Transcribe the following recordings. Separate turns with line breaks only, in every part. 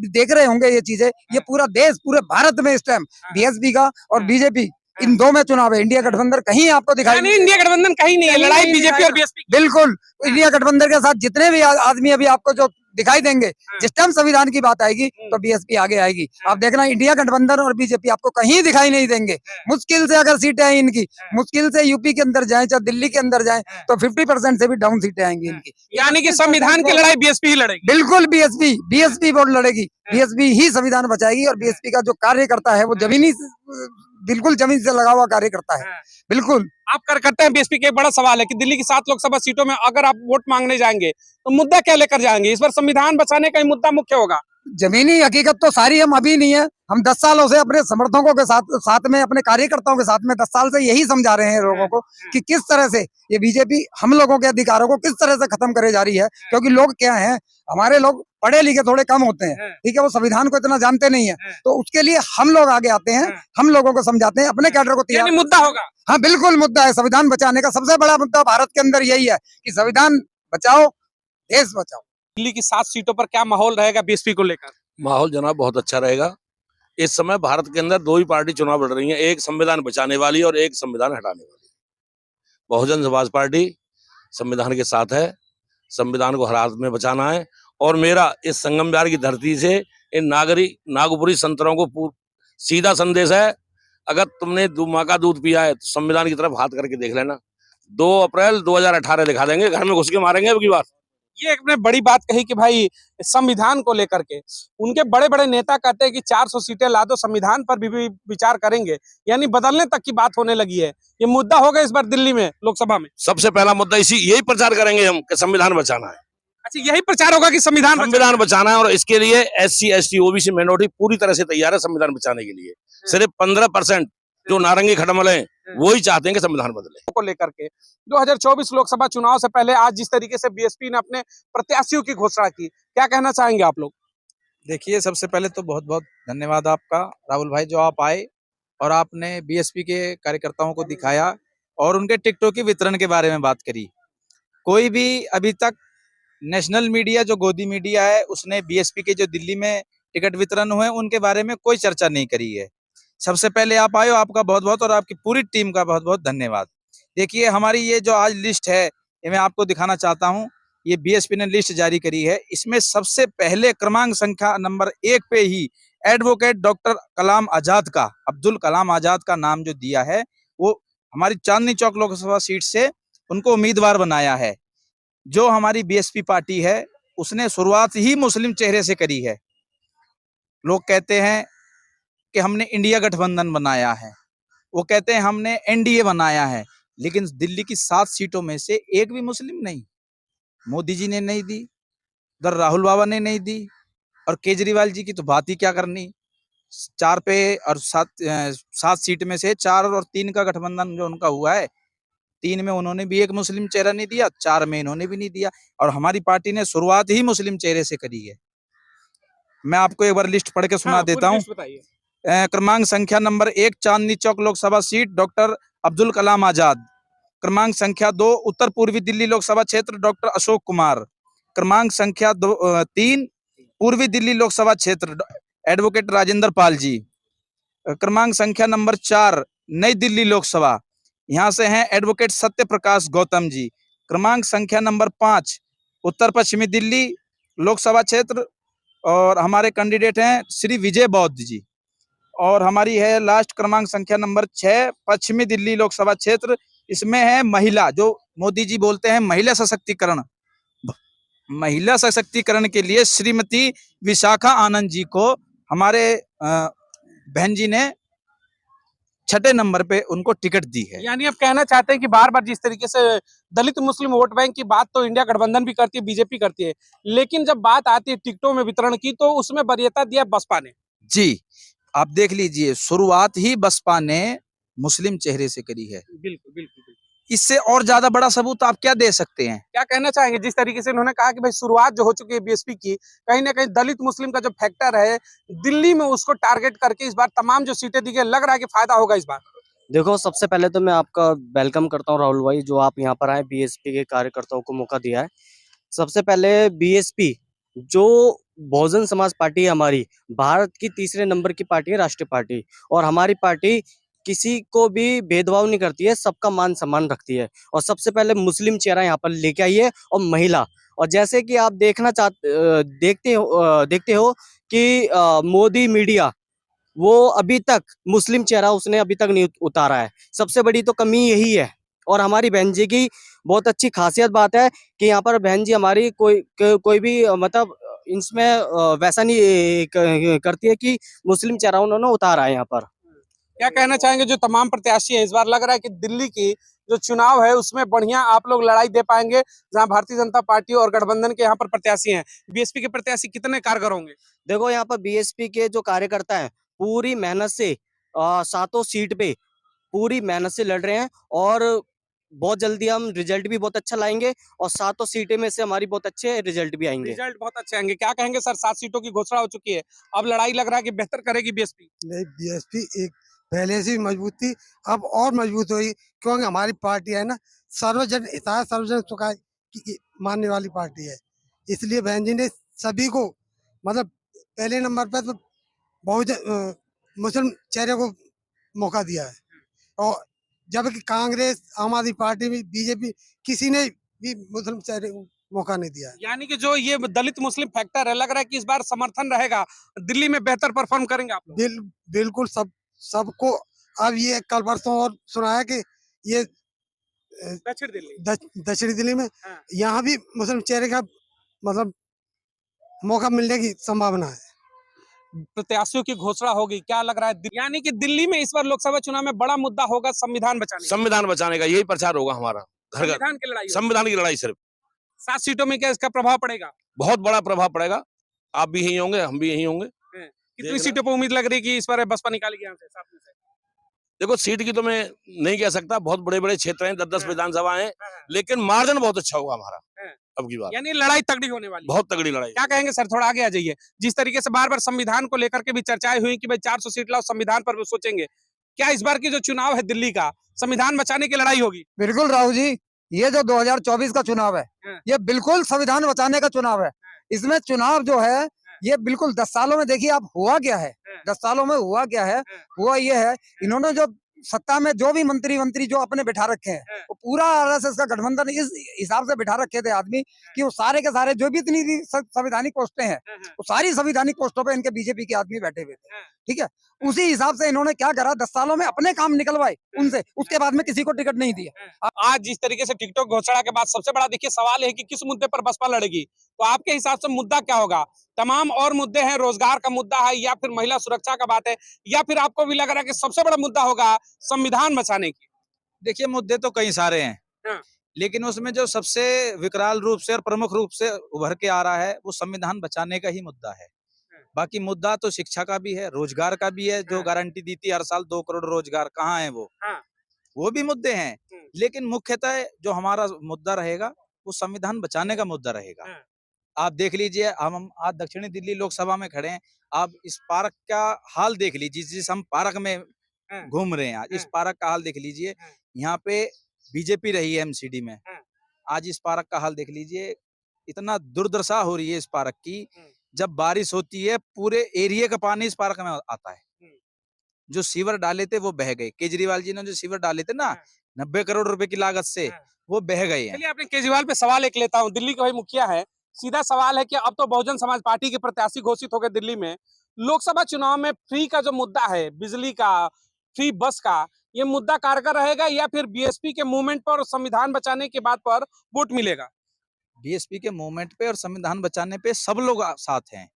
देख रहे होंगे ये चीजें, ये पूरा देश, पूरे भारत में इस टाइम बीएसपी का और बीजेपी, इन दो में चुनाव है। इंडिया गठबंधन कहीं आपको दिखाई
यानी इंडिया गठबंधन कहीं नहीं है, लड़ाई बीजेपी और बीएसपी।
बिल्कुल, इंडिया गठबंधन के साथ जितने भी आदमी अभी आपको जो दिखाई देंगे, जिस टाइम संविधान की बात आएगी तो बीएसपी आगे आएगी। आप देखना इंडिया गठबंधन और बीजेपी आपको कहीं दिखाई नहीं देंगे। मुश्किल से अगर सीटें आई इनकी, मुश्किल से यूपी के अंदर जाए चाहे दिल्ली के अंदर जाए तो 50% से भी डाउन सीटें आएंगी इनकी।
यानी कि संविधान की लड़ाई बीएसपी ही लड़ेगी।
बिल्कुल बीएसपी वोट लड़ेगी, बीएसपी ही संविधान बचाएगी। और बीएसपी का जो कार्य करता है वो बिल्कुल जमीन से लगा हुआ कार्य करता है। बिल्कुल
आप करते हैं। बीएसपी का एक बड़ा सवाल है कि दिल्ली की 7 लोकसभा सीटों में अगर आप वोट मांगने जाएंगे तो मुद्दा क्या लेकर जाएंगे? इस बार संविधान बचाने का ही मुद्दा मुख्य होगा।
जमीनी हकीकत तो सारी हम अभी नहीं है, हम 10 सालों से अपने समर्थकों के साथ में अपने कार्यकर्ताओं के साथ में 10 साल से यही समझा रहे हैं लोगों को कि किस तरह से ये बीजेपी हम लोगों के अधिकारों को किस तरह से खत्म करे जा रही है। क्योंकि लोग क्या हैं, हमारे लोग पढ़े लिखे थोड़े कम होते हैं, ठीक है, वो संविधान को इतना जानते नहीं है, तो उसके लिए हम लोग आगे आते हैं, हम लोगों को समझाते हैं, अपने कैडर को तैयार।
मुद्दा होगा।
हाँ बिल्कुल मुद्दा है, संविधान बचाने का सबसे बड़ा मुद्दा भारत के अंदर यही है कि संविधान बचाओ, देश बचाओ।
दिल्ली की 7 सीटों पर क्या माहौल रहेगा बीएसपी को लेकर?
माहौल जनाब बहुत अच्छा रहेगा। इस समय भारत के अंदर 2 ही पार्टी चुनाव लड़ रही हैं, एक संविधान बचाने वाली और एक संविधान हटाने वाली। बहुजन समाज पार्टी संविधान के साथ है, संविधान को हर हाथ में बचाना है। और मेरा इस संगम बिहार की धरती से इन नागपुरी संतरों को सीधा संदेश है, अगर तुमने माँ का दूध पिया है तो संविधान की तरफ हाथ करके देख लेना। 2 अप्रैल 2018 दिखा देंगे, घर में घुस के मारेंगे अब की बार।
ये एक बड़ी बात कही कि भाई संविधान को लेकर के उनके बड़े बड़े नेता कहते हैं कि 400 सीटें ला दो, संविधान पर भी विचार करेंगे, यानी बदलने तक की बात होने लगी है। ये मुद्दा होगा इस बार दिल्ली में लोकसभा में।
सबसे पहला मुद्दा यही प्रचार करेंगे हम कि संविधान बचाना है।
अच्छा, यही प्रचार होगा कि संविधान
बचाना है। और इसके लिए SC ST OBC माइनॉरिटी पूरी तरह से तैयार है संविधान बचाने के लिए। सिर्फ 15% जो नारंगी खटमल है वो ही चाहते हैं कि संविधान बदले।
को लेकर के 2024 लोकसभा चुनाव से पहले आज जिस तरीके से बीएसपी ने अपने प्रत्याशियों की घोषणा की, क्या कहना चाहेंगे आप लोग?
देखिए, सबसे पहले तो बहुत बहुत धन्यवाद आपका राहुल भाई, जो आप आए और आपने बीएसपी के कार्यकर्ताओं को दिखाया और उनके टिकटों की वितरण के बारे में बात करी। कोई भी अभी तक नेशनल मीडिया, जो गोदी मीडिया है, उसने बीएसपी के जो दिल्ली में टिकट वितरण हुए उनके बारे में कोई चर्चा नहीं करी है। सबसे पहले आप आए हो, आपका बहुत बहुत और आपकी पूरी टीम का बहुत बहुत धन्यवाद। देखिए, हमारी ये जो आज लिस्ट है ये मैं आपको दिखाना चाहता हूँ। ये बीएसपी ने लिस्ट जारी करी है। इसमें सबसे पहले क्रमांक संख्या नंबर 1 पे ही एडवोकेट डॉक्टर कलाम आजाद का, अब्दुल कलाम आजाद का नाम जो दिया है, वो हमारी चांदनी चौक लोकसभा सीट से उनको उम्मीदवार बनाया है। जो हमारी बीएसपी पार्टी है उसने शुरुआत ही मुस्लिम चेहरे से करी है। लोग कहते हैं कि हमने इंडिया गठबंधन बनाया है, वो कहते हैं हमने एनडीए बनाया है, लेकिन दिल्ली की 7 सीटों में से एक भी मुस्लिम नहीं। मोदी जी ने नहीं दी, उधर राहुल बाबा ने नहीं दी, और केजरीवाल जी की तो बात ही क्या करनी। 4 पे और 7 सीट में से 4 और 3 का गठबंधन जो उनका हुआ है, 3 में उन्होंने भी एक मुस्लिम चेहरा नहीं दिया, 4 में इन्होंने भी नहीं दिया। और हमारी पार्टी ने शुरुआत ही मुस्लिम चेहरे से करी है। मैं आपको एक बार लिस्ट पढ़ के सुना देता हूँ। क्रमांक संख्या number 1 Chandni Chowk Lok Sabha seat doctor Abdul Kalam Azad. क्रमांक संख्या 2 उत्तर पूर्वी दिल्ली लोकसभा क्षेत्र डॉक्टर अशोक कुमार। क्रमांक संख्या 3 पूर्वी दिल्ली लोकसभा क्षेत्र एडवोकेट राजेंद्र पाल जी। क्रमांक संख्या नंबर 4 नई दिल्ली लोकसभा, यहाँ से हैं एडवोकेट सत्य प्रकाश गौतम जी। क्रमांक संख्या नंबर 5 उत्तर पश्चिमी दिल्ली लोकसभा क्षेत्र, और हमारे कैंडिडेट हैं श्री विजय बौद्ध जी। और हमारी है लास्ट क्रमांक संख्या नंबर 6 पश्चिमी दिल्ली लोकसभा क्षेत्र, इसमें है महिला, जो मोदी जी बोलते हैं महिला सशक्तिकरण। महिला सशक्तिकरण के लिए श्रीमती विशाखा आनंद जी को हमारे बहन जी ने 6ठे नंबर पे उनको टिकट दी है।
यानी आप कहना चाहते हैं कि बार बार जिस तरीके से दलित मुस्लिम वोट बैंक की बात तो इंडिया गठबंधन भी करती है, बीजेपी करती है, लेकिन जब बात आती है टिकटों में वितरण की तो उसमें वरीयता दिया बसपा ने।
जी, आप देख लीजिए, शुरुआत ही बसपा ने मुस्लिम चेहरे से करी है।
बिल्कुल बिल्कुल।
इससे और ज्यादा बड़ा सबूत आप क्या दे सकते हैं?
क्या कहना चाहेंगे जिस तरीके से उन्होंने कहा कि भाई शुरुआत जो हो चुकी है बीएसपी की, कहीं ना कहीं दलित मुस्लिम का जो फैक्टर है दिल्ली में उसको टारगेट करके इस बार तमाम जो सीटें दी गई, लग रहा है कि फायदा होगा इस बार।
देखो, सबसे पहले तो मैं आपका वेलकम करता हूं राहुल भाई, जो आप यहां पर आए, बीएसपी के कार्यकर्ताओं को मौका दिया है। सबसे पहले बीएसपी जो बहुजन समाज पार्टी है हमारी, भारत की तीसरे नंबर की पार्टी है, राष्ट्रीय पार्टी। और हमारी पार्टी किसी को भी भेदभाव नहीं करती है, सबका मान सम्मान रखती है। और सबसे पहले मुस्लिम चेहरा यहाँ पर लेके आई है, और महिला। और जैसे कि आप देखते हो कि मोदी मीडिया, वो अभी तक मुस्लिम चेहरा उसने अभी तक नहीं उतारा है। सबसे बड़ी तो कमी यही है। और हमारी बहन जी की बहुत अच्छी खासियत बात है कि यहाँ पर बहन जी हमारी कोई भी मतलब इसमें वैसा नहीं करती है कि मुस्लिम चेहरा उन्होंने उतारा है यहाँ पर।
क्या कहना चाहेंगे जो तमाम प्रत्याशी हैं, इस बार लग रहा है कि दिल्ली की जो चुनाव है उसमें बढ़िया आप लोग लड़ाई दे पाएंगे, जहां भारतीय जनता पार्टी और गठबंधन के यहाँ पर प्रत्याशी हैं, बीएसपी के प्रत्याशी कितने कारगर होंगे?
देखो यहाँ पर बीएसपी के जो कार्यकर्ता हैं पूरी मेहनत से सातों सीट पे पूरी मेहनत से लड़ रहे हैं। और बहुत जल्दी हम रिजल्ट भी बहुत अच्छा लाएंगे, और सातों सीटें में से हमारी बहुत अच्छे रिजल्ट भी आएंगे।
रिजल्ट बहुत अच्छे आएंगे। क्या कहेंगे सर, 7 सीटों की घोषणा हो चुकी है, अब लड़ाई लग रहा है कि बेहतर करेगी बीएसपी?
नहीं, बीएसपी एक पहले से भी मजबूत थी, अब और मजबूत हुई, क्योंकि हमारी पार्टी है ना सर्वजन हिताय सर्वजन सुखाय की मानने वाली पार्टी है। इसलिए बहन जी ने सभी को मतलब पहले नंबर पर तो बहुत मुस्लिम चेहरे को मौका दिया है, और जबकि कांग्रेस, आम आदमी पार्टी भी, बीजेपी किसी ने भी मुस्लिम चेहरे को मौका नहीं दिया है।
यानी कि जो ये दलित मुस्लिम फैक्टर है, लग रहा है कि इस बार समर्थन रहेगा, दिल्ली में बेहतर परफॉर्म करेंगे आप लोग।
बिल्कुल सबको अब ये कल परसों और सुना है कि ये
दक्षिण दिल्ली।
दक्षिणी दिल्ली में
हाँ।
यहाँ भी मुस्लिम चेहरे का मतलब मौका मिलने की संभावना है।
प्रत्याशियों की घोषणा होगी, क्या लग रहा है? यानी कि दिल्ली में इस बार लोकसभा चुनाव में बड़ा मुद्दा होगा संविधान बचाने का।
संविधान बचाने का यही प्रचार होगा हमारा, घर घर
संविधान की लड़ाई होगी।
संविधान की लड़ाई। सिर्फ
7 सीटों में क्या इसका प्रभाव पड़ेगा?
बहुत बड़ा प्रभाव पड़ेगा। आप भी यही होंगे, हम भी यही होंगे।
कितनी सीटों पर उम्मीद लग रही है कि इस बार बसपा निकालेगी यहाँ से, 7 में से?
देखो, सीट की तो मैं नहीं कह सकता, बहुत बड़े बड़े क्षेत्र हैं, 10-10
हाँ।
विधानसभा हैं,
हाँ।
लेकिन मार्जिन बहुत अच्छा होगा हमारा
हाँ।
अब की बार।
यानी लड़ाई तगड़ी होने वाली है।
बहुत तगड़ी लड़ाई।
क्या कहेंगे सर, थोड़ा आगे आ जाइए। जिस तरीके से बार बार संविधान को लेकर के भी चर्चाएं हुई कि भाई 400 सीट लाओ, संविधान पर भी सोचेंगे, क्या इस बार की जो चुनाव है दिल्ली का, संविधान बचाने की लड़ाई होगी?
बिल्कुल राहुल जी, ये जो 2024 का चुनाव है,
हाँ।
ये बिल्कुल संविधान बचाने का चुनाव है। इसमें चुनाव जो है ये बिल्कुल 10 सालों में देखिए आप हुआ क्या है, 10 सालों में हुआ क्या है, हुआ ये है इन्होंने जो सत्ता में जो भी मंत्री जो अपने बिठा रखे हैं, वो पूरा आरएसएस का गठबंधन इस हिसाब से बिठा रखे थे आदमी कि वो सारे के सारे जो भी इतनी भी संवैधानिक पोस्टें हैं, वो सारी संवैधानिक पोस्टों पे इनके बीजेपी के आदमी बैठे हुए थे। ठीक है, उसी हिसाब से इन्होंने क्या करा, 10 सालों में अपने काम निकलवाए उनसे, उसके बाद में किसी को टिकट नहीं दिया।
आज जिस तरीके से टिकटॉक घोषणा के बाद सबसे बड़ा देखिए सवाल है कि किस मुद्दे पर बसपा लड़ेगी, तो आपके हिसाब से मुद्दा क्या होगा? तमाम और मुद्दे हैं, रोजगार का मुद्दा है, या फिर महिला सुरक्षा का बात है, या फिर आपको भी लग रहा है कि सबसे बड़ा मुद्दा होगा संविधान बचाने की?
देखिए, मुद्दे तो कई सारे हैं,
हाँ।
लेकिन उसमें जो सबसे विकराल रूप से और प्रमुख रूप से उभर के आ रहा है वो संविधान बचाने का ही मुद्दा है। बाकी मुद्दा तो शिक्षा का भी है, रोजगार का भी है, जो
हाँ।
गारंटी दी थी हर साल 2 करोड़ रोजगार, कहाँ है वो?
हाँ।
वो भी मुद्दे हैं, लेकिन मुख्यतः जो हमारा मुद्दा रहेगा वो संविधान बचाने का मुद्दा रहेगा।
हाँ।
आप देख लीजिए, हम आज दक्षिणी दिल्ली लोकसभा में खड़े हैं, आप इस पार्क का हाल देख लीजिए, जिस हम पार्क में
हाँ।
घूम रहे हैं आज, इस
हाँ।
पार्क का हाल देख लीजिए।
हाँ।
यहाँ पे बीजेपी रही है एमसीडी में,
हाँ।
आज इस पार्क का हाल देख लीजिए, इतना दुर्दशा हो रही है इस पार्क की। जब बारिश होती है पूरे एरिया का पानी इस पार्क में आता है। जो सीवर डाले थे वो बह गए, केजरीवाल जी ने जो सीवर डाले थे ना 90 करोड़ रुपए की लागत से, वो बह गए हैं।
चलिए, आपने केजरीवाल पे सवाल एक लेता हूँ, दिल्ली के भाई मुखिया है, सीधा सवाल है कि अब तो बहुजन समाज पार्टी के प्रत्याशी घोषित हो गए दिल्ली में, लोकसभा चुनाव में फ्री का जो मुद्दा है, बिजली का, फ्री बस का, ये मुद्दा कारगर रहेगा या फिर बीएसपी के मूवमेंट पर संविधान बचाने के बाद पर वोट मिलेगा?
बीएसपी के मूवमेंट पे और संविधान बचाने पे सब लोग साथ हैं,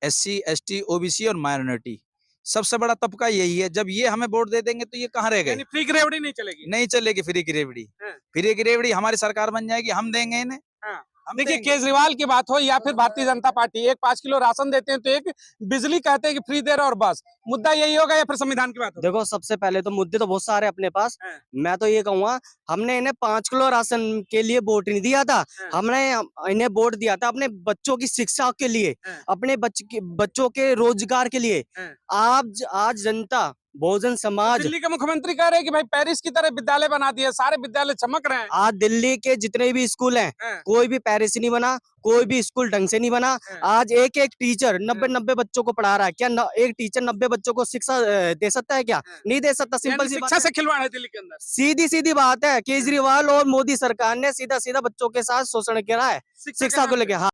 एससी, एसटी, ओबीसी और माइनॉरिटी। सबसे बड़ा तबका यही है। जब ये हमें वोट दे देंगे तो ये कहाँ रह गए?
यानी फ्री की रेवड़ी नहीं चलेगी?
नहीं चलेगी फ्री की रेवड़ी।
हाँ।
फ्री की रेवड़ी हमारी सरकार बन जाएगी, हम देंगे इन्हें।
हाँ।
हम
देखिए,
देंगे।
केजरीवाल की बात हो या फिर भारतीय जनता पार्टी, एक 5 किलो राशन देते हैं तो एक बिजली कहते हैं कि फ्री दे रहा और बस, मुद्दा यही होगा या फिर संविधान की बात होगी?
देखो सबसे पहले तो मुद्दे तो बहुत सारे अपने पास।
हाँ।
मैं तो ये कहूंगा, हमने इन्हें 5 किलो राशन के लिए वोट नहीं दिया था,
हाँ।
हमने इन्हें वोट दिया था अपने बच्चों की शिक्षा के लिए,
हाँ।
अपने बच्चों के रोजगार के लिए।
हाँ।
आज जनता बहुजन समाज
दिल्ली के मुख्यमंत्री कह रहे हैं कि भाई पेरिस की तरह विद्यालय बना दिए, सारे विद्यालय चमक रहे हैं।
आज दिल्ली के जितने भी स्कूल हैं
हाँ।
कोई भी पेरिस नहीं बना, कोई भी स्कूल ढंग से नहीं बना।
हाँ।
आज एक एक टीचर 90 बच्चों को पढ़ा रहा है। क्या एक टीचर 90 बच्चों को शिक्षा दे सकता है? क्या
हाँ।
नहीं दे सकता। सिंपल
यानी
सी
शिक्षा
बात
से
है।
खिलवाड़ है दिल्ली के अंदर।
सीधी सीधी बात है। केजरीवाल और मोदी सरकार ने सीधा सीधा बच्चों के साथ शोषण करा है
शिक्षा के
शिक्षा को
नाम पे।
लेकर।